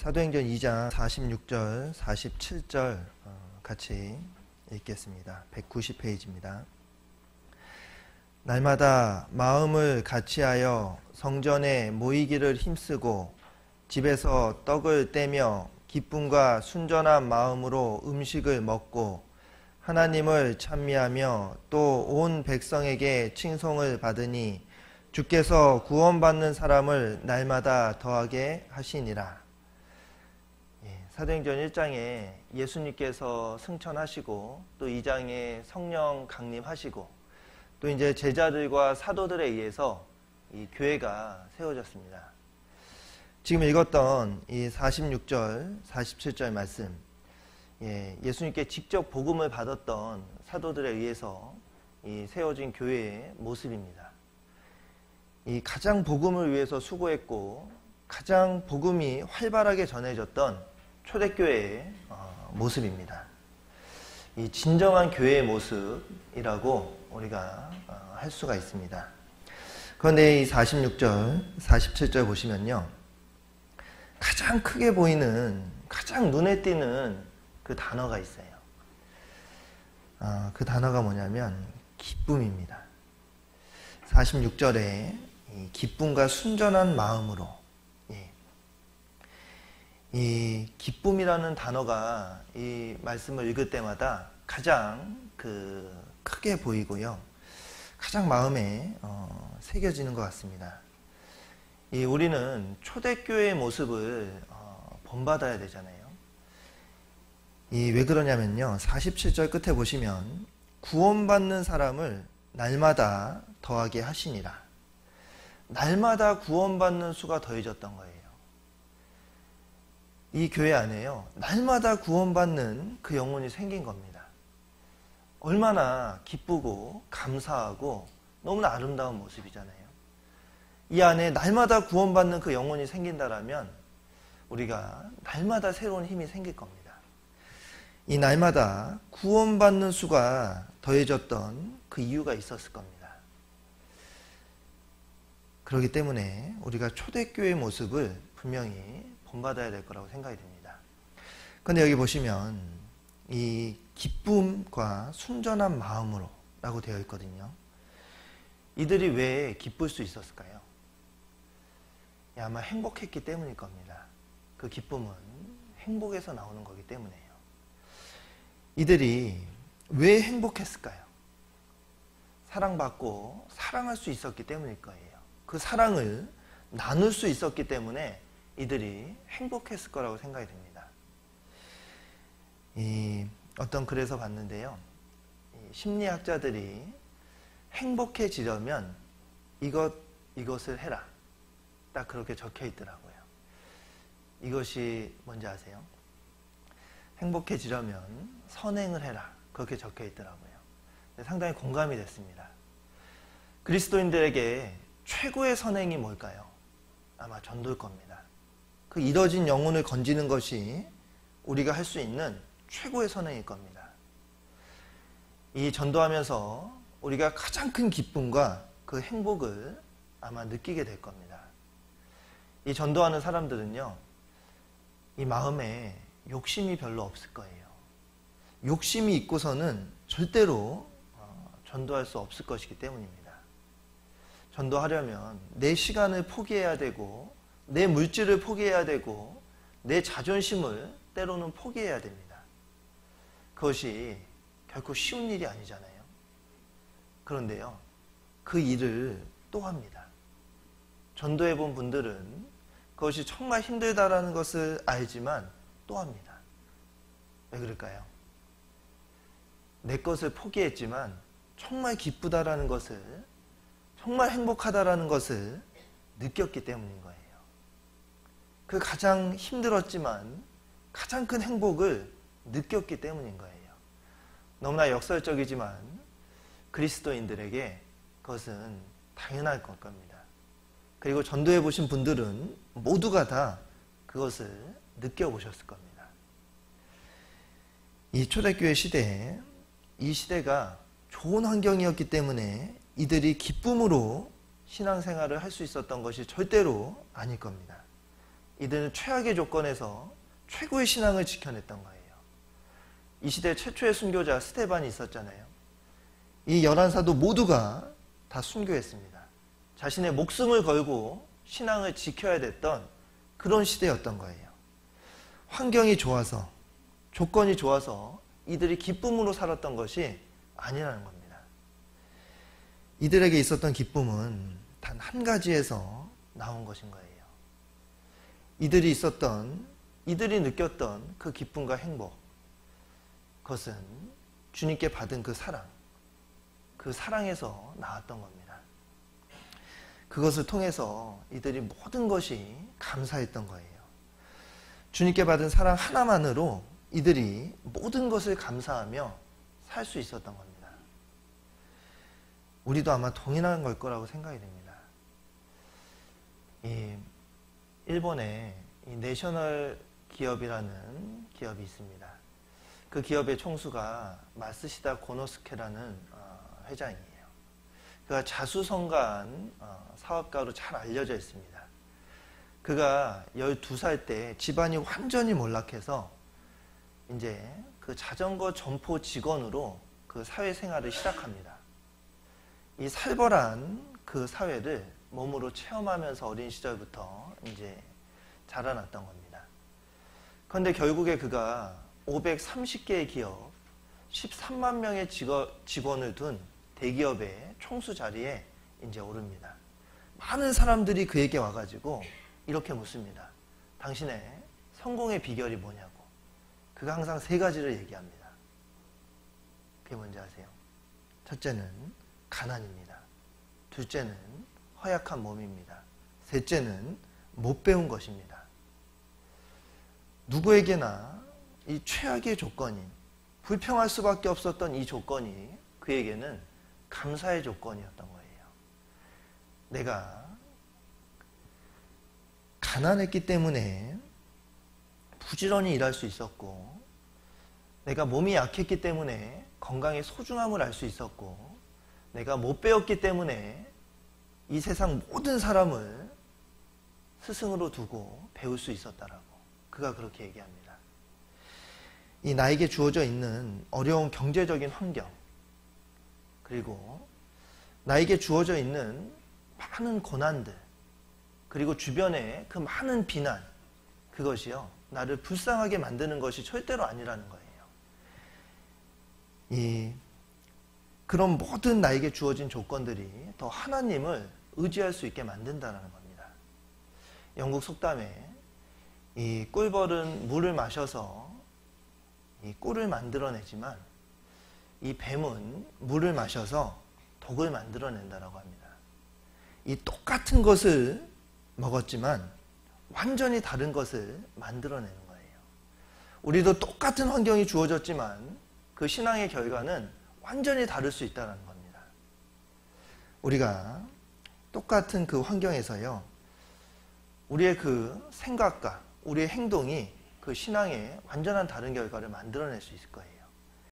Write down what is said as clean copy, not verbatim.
사도행전 2장 46절, 47절 같이 읽겠습니다. 190페이지입니다. 날마다 마음을 같이하여 성전에 모이기를 힘쓰고 집에서 떡을 떼며 기쁨과 순전한 마음으로 음식을 먹고 하나님을 찬미하며 또 온 백성에게 칭송을 받으니 주께서 구원받는 사람을 날마다 더하게 하시니라. 사도행전 1장에 예수님께서 승천하시고 또 2장에 성령 강림하시고 또 이제 제자들과 사도들에 의해서 이 교회가 세워졌습니다. 지금 읽었던 이 46절, 47절 말씀, 예수님께 직접 복음을 받았던 사도들에 의해서 이 세워진 교회의 모습입니다. 이 가장 복음을 위해서 수고했고 가장 복음이 활발하게 전해졌던 초대교회의 모습입니다. 이 진정한 교회의 모습이라고 우리가 할 수가 있습니다. 그런데 이 46절, 47절 보시면요, 가장 크게 보이는, 가장 눈에 띄는 그 단어가 있어요. 그 단어가 뭐냐면 기쁨입니다. 46절에 이 기쁨과 순전한 마음으로, 이 기쁨이라는 단어가 이 말씀을 읽을 때마다 가장 크게 보이고요, 가장 마음에 새겨지는 것 같습니다. 우리는 초대교회의 모습을 본받아야 되잖아요. 왜 그러냐면요, 47절 끝에 보시면 구원받는 사람을 날마다 더하게 하시니라. 날마다 구원받는 수가 더해졌던 거예요. 이 교회 안에요, 날마다 구원받는 그 영혼이 생긴 겁니다. 얼마나 기쁘고 감사하고 너무나 아름다운 모습이잖아요. 이 안에 날마다 구원받는 그 영혼이 생긴다라면 우리가 날마다 새로운 힘이 생길 겁니다. 이 날마다 구원받는 수가 더해졌던 그 이유가 있었을 겁니다. 그렇기 때문에 우리가 초대교회의 모습을 분명히 본받아야 될 거라고 생각이 됩니다. 그런데 여기 보시면 이 기쁨과 순전한 마음으로 라고 되어 있거든요. 이들이 왜 기쁠 수 있었을까요? 아마 행복했기 때문일 겁니다. 그 기쁨은 행복에서 나오는 거기 때문에요. 이들이 왜 행복했을까요? 사랑받고 사랑할 수 있었기 때문일 거예요. 그 사랑을 나눌 수 있었기 때문에 이들이 행복했을 거라고 생각이 됩니다. 어떤 글에서 봤는데요, 심리학자들이 행복해지려면 이것을 해라, 딱 그렇게 적혀 있더라고요. 이것이 뭔지 아세요? 행복해지려면 선행을 해라, 그렇게 적혀 있더라고요. 상당히 공감이 됐습니다. 그리스도인들에게 최고의 선행이 뭘까요? 아마 전도일 겁니다. 그 잃어진 영혼을 건지는 것이 우리가 할 수 있는 최고의 선행일 겁니다. 이 전도하면서 우리가 가장 큰 기쁨과 그 행복을 아마 느끼게 될 겁니다. 이 전도하는 사람들은요, 이 마음에 욕심이 별로 없을 거예요. 욕심이 있고서는 절대로 전도할 수 없을 것이기 때문입니다. 전도하려면 내 시간을 포기해야 되고 내 물질을 포기해야 되고 내 자존심을 때로는 포기해야 됩니다. 그것이 결코 쉬운 일이 아니잖아요. 그런데요, 그 일을 또 합니다. 전도해 본 분들은 그것이 정말 힘들다라는 것을 알지만 또 합니다. 왜 그럴까요? 내 것을 포기했지만 정말 기쁘다라는 것을, 정말 행복하다라는 것을 느꼈기 때문인 거예요. 그 가장 힘들었지만 가장 큰 행복을 느꼈기 때문인 거예요. 너무나 역설적이지만 그리스도인들에게 그것은 당연할 것 겁니다. 그리고 전도해 보신 분들은 모두가 다 그것을 느껴보셨을 겁니다. 이 초대교회 시대에, 이 시대가 좋은 환경이었기 때문에 이들이 기쁨으로 신앙생활을 할 수 있었던 것이 절대로 아닐 겁니다. 이들은 최악의 조건에서 최고의 신앙을 지켜냈던 거예요. 이 시대 최초의 순교자 스테반이 있었잖아요. 이 11사도 모두가 다 순교했습니다. 자신의 목숨을 걸고 신앙을 지켜야 됐던 그런 시대였던 거예요. 환경이 좋아서, 조건이 좋아서 이들이 기쁨으로 살았던 것이 아니라는 겁니다. 이들에게 있었던 기쁨은 단 한 가지에서 나온 것인 거예요. 이들이 느꼈던 그 기쁨과 행복, 그것은 주님께 받은 그 사랑에서 나왔던 겁니다. 그것을 통해서 이들이 모든 것이 감사했던 거예요. 주님께 받은 사랑 하나만으로 이들이 모든 것을 감사하며 살 수 있었던 겁니다. 우리도 아마 동일한 걸 거라고 생각이 됩니다. 일본에 내셔널 기업이라는 기업이 있습니다. 그 기업의 총수가 마쓰시다 고노스케라는 회장이에요. 그가 자수성가한 사업가로 잘 알려져 있습니다. 그가 12살 때 집안이 완전히 몰락해서 이제 그 자전거 점포 직원으로 그 사회생활을 시작합니다. 이 살벌한 그 사회를 몸으로 체험하면서 어린 시절부터 이제 자라났던 겁니다. 그런데 결국에 그가 530개의 기업, 13만 명의 직원을 둔 대기업의 총수 자리에 이제 오릅니다. 많은 사람들이 그에게 와가지고 이렇게 묻습니다. 당신의 성공의 비결이 뭐냐고. 그가 항상 3가지를 얘기합니다. 그게 뭔지 아세요? 첫째는 가난입니다. 둘째는 허약한 몸입니다. 셋째는 못 배운 것입니다. 누구에게나 이 최악의 조건인, 불평할 수밖에 없었던 이 조건이 그에게는 감사의 조건이었던 거예요. 내가 가난했기 때문에 부지런히 일할 수 있었고, 내가 몸이 약했기 때문에 건강의 소중함을 알 수 있었고, 내가 못 배웠기 때문에 이 세상 모든 사람을 스승으로 두고 배울 수 있었다라고 그가 그렇게 얘기합니다. 이 나에게 주어져 있는 어려운 경제적인 환경, 그리고 나에게 주어져 있는 많은 고난들, 그리고 주변의 그 많은 비난, 그것이요, 나를 불쌍하게 만드는 것이 절대로 아니라는 거예요. 그런 모든 나에게 주어진 조건들이 더 하나님을 의지할 수 있게 만든다는 겁니다. 영국 속담에 이 꿀벌은 물을 마셔서 이 꿀을 만들어내지만 이 뱀은 물을 마셔서 독을 만들어낸다라고 합니다. 이 똑같은 것을 먹었지만 완전히 다른 것을 만들어내는 거예요. 우리도 똑같은 환경이 주어졌지만 그 신앙의 결과는 완전히 다를 수 있다는 겁니다. 우리가 똑같은 그 환경에서요, 우리의 그 생각과 우리의 행동이 그 신앙의 완전한 다른 결과를 만들어낼 수 있을 거예요.